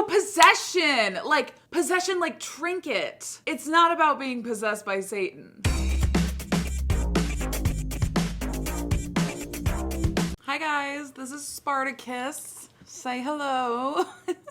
Oh, possession! Possession like trinket. It's not about being possessed by Satan. Hi guys, this is Spartacus. Say hello.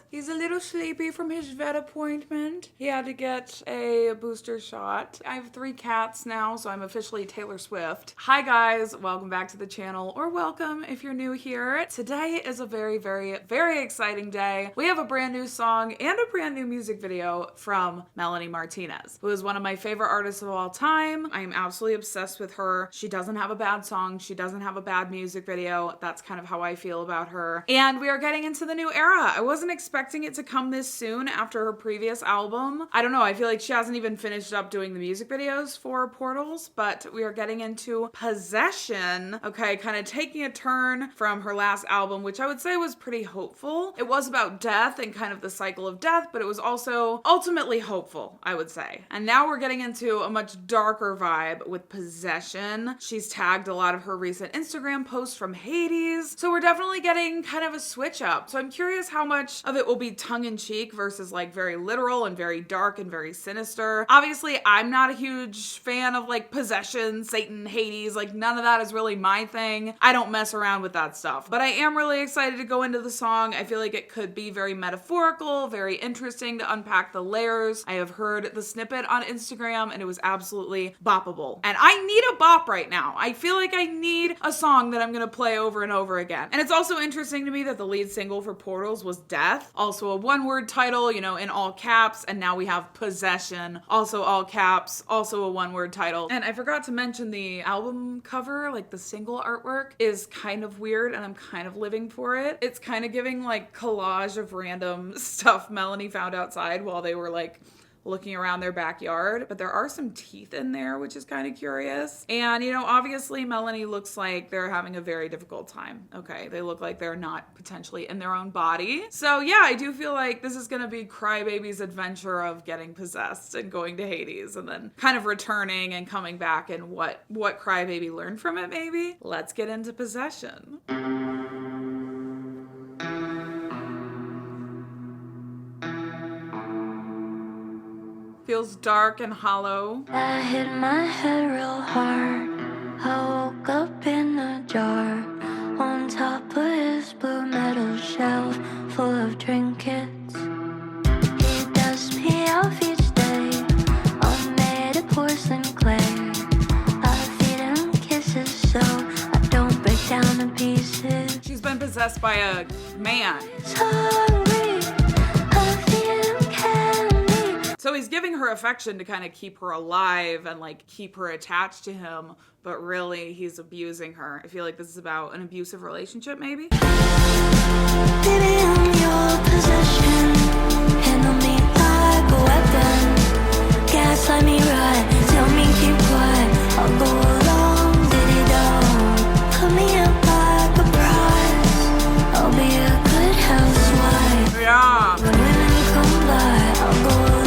He's a little sleepy from his vet appointment. He had to get a booster shot. I have 3 cats now, so I'm officially Taylor Swift. Hi guys, welcome back to the channel, or welcome if you're new here. Today is a very, very, very exciting day. We have a brand new song and a brand new music video from Melanie Martinez, who is one of my favorite artists of all time. I am absolutely obsessed with her. She doesn't have a bad song. She doesn't have a bad music video. That's kind of how I feel about her. And we are getting into the new era. I wasn't expecting it to come this soon after her previous album. I don't know, I feel like she hasn't even finished up doing the music videos for Portals, but we are getting into Possession. Okay, kind of taking a turn from her last album, which I would say was pretty hopeful. It was about death and kind of the cycle of death, but it was also ultimately hopeful, I would say. And now we're getting into a much darker vibe with Possession. She's tagged a lot of her recent Instagram posts from Hades, so we're definitely getting kind of a switch up. So I'm curious how much of it will be tongue-in-cheek versus like very literal and very dark and very sinister. Obviously, I'm not a huge fan of like possession, Satan, Hades, like none of that is really my thing. I don't mess around with that stuff, but I am really excited to go into the song. I feel like it could be very metaphorical, very interesting to unpack the layers. I have heard the snippet on Instagram and it was absolutely boppable. And I need a bop right now. I feel like I need a song that I'm gonna play over and over again. And it's also interesting to me that the lead single for Portals was Death, also a one-word title, you know, in all caps, and now we have Possession, also all caps, also a one-word title. And I forgot to mention the album cover, like the single artwork, is kind of weird, and I'm kind of living for it. It's kind of giving like collage of random stuff Melanie found outside while they were like looking around their backyard, but there are some teeth in there, which is kind of curious. And, you know, obviously Melanie looks like they're having a very difficult time. Okay, they look like they're not potentially in their own body. So yeah, I do feel like this is gonna be Crybaby's adventure of getting possessed and going to Hades and then kind of returning and coming back and what Crybaby learned from it maybe. Let's get into Possession. Feels dark and hollow. I hit my head real hard. I woke up in a jar on top of his blue metal shelf full of trinkets. He dusts me off each day. I'm made of porcelain clay. I feed him kisses so I don't break down to pieces. She's been possessed by a man. He's hungry. I feed him candy. So he's giving her affection to kind of keep her alive and like keep her attached to him, but really he's abusing her. I feel like this is about an abusive relationship maybe. Baby, I'm your possession. Handle me like a weapon. Gaslight me right. Tell me keep quiet. I'll go along, diddy-dong. Put me up like a prize. I'll be a good housewife. Yeah. When women come by, I'll go along.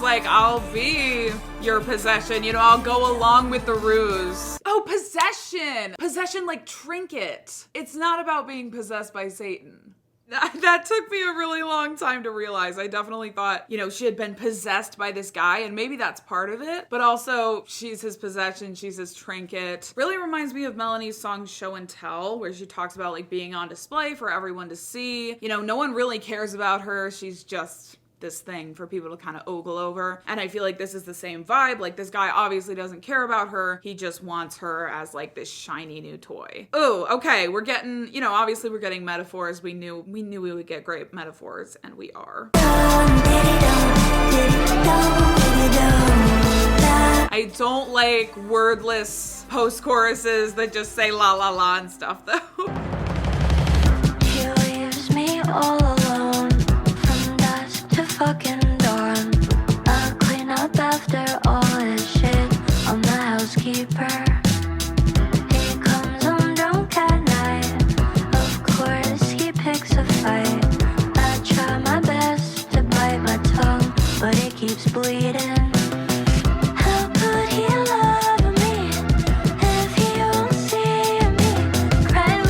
Like, I'll be your possession, you know, I'll go along with the ruse. Oh, possession! Possession like trinket. It's not about being possessed by Satan. That took me a really long time to realize. I definitely thought, you know, she had been possessed by this guy, and maybe that's part of it, but also she's his possession, she's his trinket. Really reminds me of Melanie's song Show and Tell, where she talks about like being on display for everyone to see. You know, no one really cares about her. She's just this thing for people to kind of ogle over. And I feel like this is the same vibe. Like this guy obviously doesn't care about her. He just wants her as like this shiny new toy. Oh, okay. We're getting, you know, obviously we're getting metaphors. We knew we would get great metaphors, and we are. I don't like wordless post-choruses that just say la la la and stuff though. He leaves me all alone from dusk to fucking dawn. I clean up after all his shit. I'm the housekeeper. He comes home drunk at night. Of course he picks a fight. I try my best to bite my tongue, but it keeps bleeding. How could he love me if he won't see me? Cry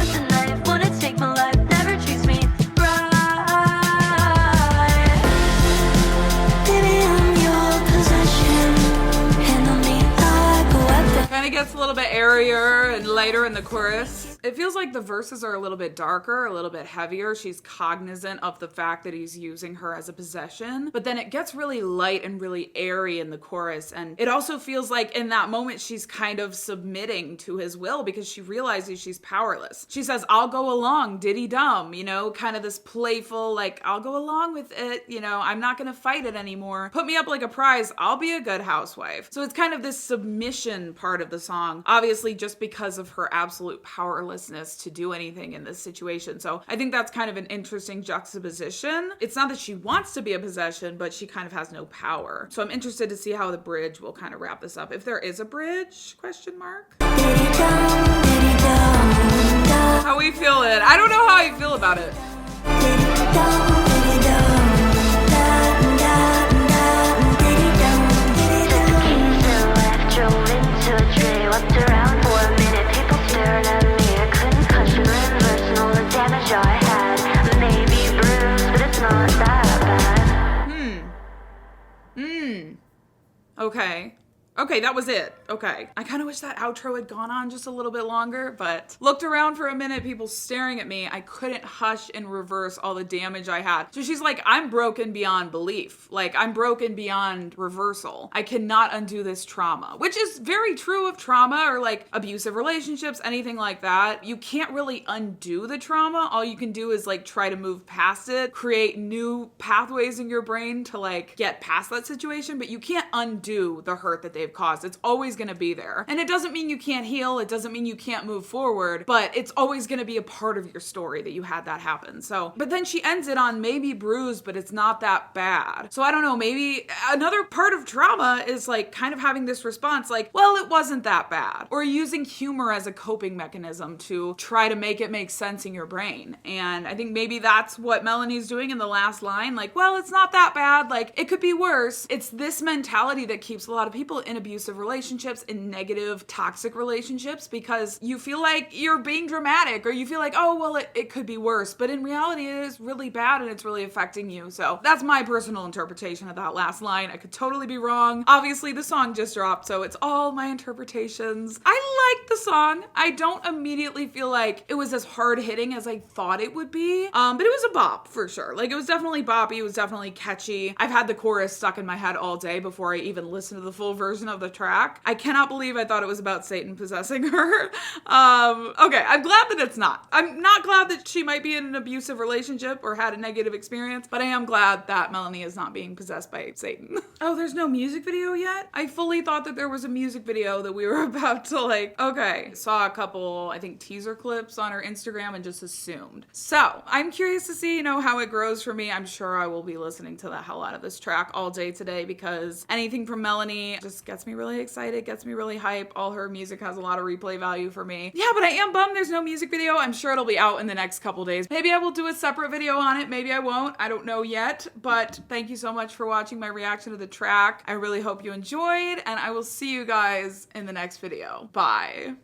airier and lighter in the chorus. It feels like the verses are a little bit darker, a little bit heavier. She's cognizant of the fact that he's using her as a possession, but then it gets really light and really airy in the chorus. And it also feels like in that moment, she's kind of submitting to his will because she realizes she's powerless. She says, I'll go along, diddy dum, you know, kind of this playful, like, I'll go along with it, you know, I'm not gonna fight it anymore. Put me up like a prize, I'll be a good housewife. So it's kind of this submission part of the song, obviously just because of her absolute powerlessness to do anything in this situation. So I think that's kind of an interesting juxtaposition. It's not that she wants to be a possession, but she kind of has no power. So I'm interested to see how the bridge will kind of wrap this up. If there is a bridge, question mark. How we feel it? I don't know how I feel about it. Okay. Okay, that was it. Okay. I kind of wish that outro had gone on just a little bit longer, but looked around for a minute, people staring at me. I couldn't hush and reverse all the damage I had. So she's like, I'm broken beyond belief. Like, I'm broken beyond reversal. I cannot undo this trauma, which is very true of trauma or like abusive relationships, anything like that. You can't really undo the trauma. All you can do is like try to move past it, create new pathways in your brain to like get past that situation, but you can't undo the hurt that they've caused. It's always going to be there. And it doesn't mean you can't heal. It doesn't mean you can't move forward, but it's always going to be a part of your story that you had that happen. So, but then she ends it on maybe bruised, but it's not that bad. So I don't know, maybe another part of trauma is like kind of having this response like, well, it wasn't that bad. Or using humor as a coping mechanism to try to make it make sense in your brain. And I think maybe that's what Melanie's doing in the last line. Like, well, it's not that bad. Like, it could be worse. It's this mentality that keeps a lot of people in abusive relationships, in negative, toxic relationships, because you feel like you're being dramatic or you feel like, oh, well, it could be worse. But in reality, it is really bad and it's really affecting you. So that's my personal interpretation of that last line. I could totally be wrong. Obviously, the song just dropped, so it's all my interpretations. I like the song. I don't immediately feel like it was as hard-hitting as I thought it would be, but it was a bop for sure. Like, it was definitely boppy. It was definitely catchy. I've had the chorus stuck in my head all day before I even listened to the full version of the track. I cannot believe I thought it was about Satan possessing her. Okay, I'm glad that it's not. I'm not glad that she might be in an abusive relationship or had a negative experience, but I am glad that Melanie is not being possessed by Satan. Oh, there's no music video yet? I fully thought that there was a music video that we were about to like, okay. Saw a couple, I think, teaser clips on her Instagram and just assumed. So I'm curious to see, how it grows for me. I'm sure I will be listening to the hell out of this track all day today because anything from Melanie just gets me really excited, gets me really hype. All her music has a lot of replay value for me. Yeah, but I am bummed there's no music video. I'm sure it'll be out in the next couple days. Maybe I will do a separate video on it. Maybe I won't. I don't know yet, but thank you so much for watching my reaction to the track. I really hope you enjoyed, and I will see you guys in the next video. Bye.